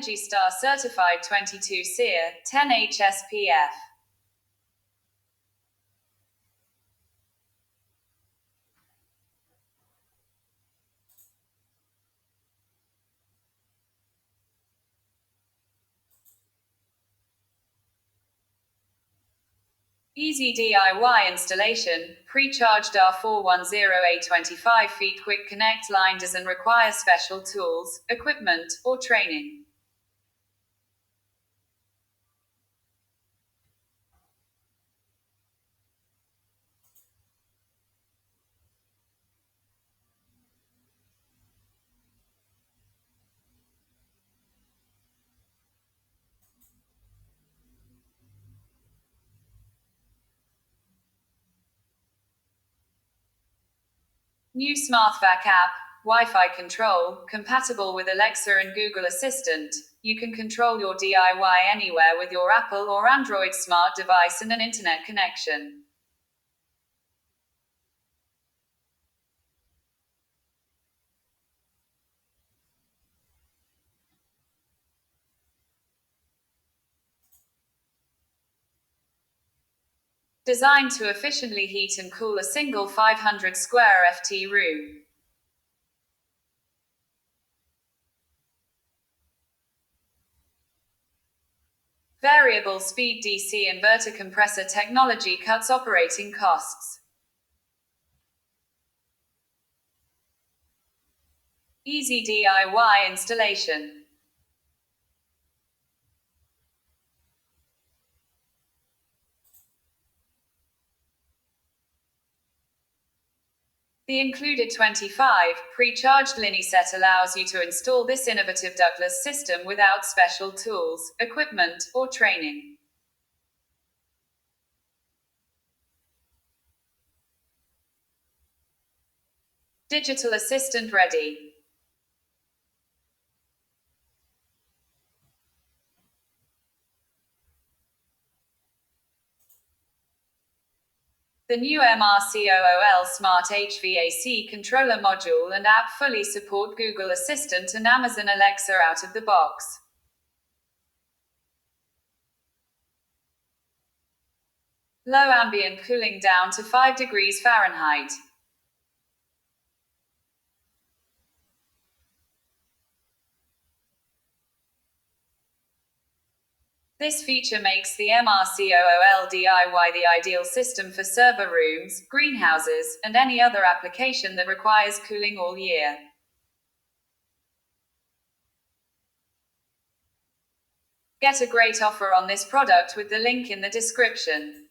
ENERGY STAR Certified 22 SEER, 10H SPF. Easy DIY installation, pre-charged R410A 25 quick connect line doesn't require special tools, equipment, or training. New SmartVac app, Wi-Fi control, compatible with Alexa and Google Assistant. You can control your DIY anywhere with your Apple or Android smart device and an internet connection. Designed to efficiently heat and cool a single 500 square ft room. Variable speed DC inverter compressor technology cuts operating costs. Easy DIY installation. The included 25 pre-charged Linie set allows you to install this innovative ductless system without special tools, equipment, or training. Digital assistant ready. The new MRCOOL Smart HVAC controller module and app fully support Google Assistant and Amazon Alexa out of the box. Low ambient cooling down to 5 degrees Fahrenheit. This feature makes the MRCOOL DIY the ideal system for server rooms, greenhouses, and any other application that requires cooling all year. Get a great offer on this product with the link in the description.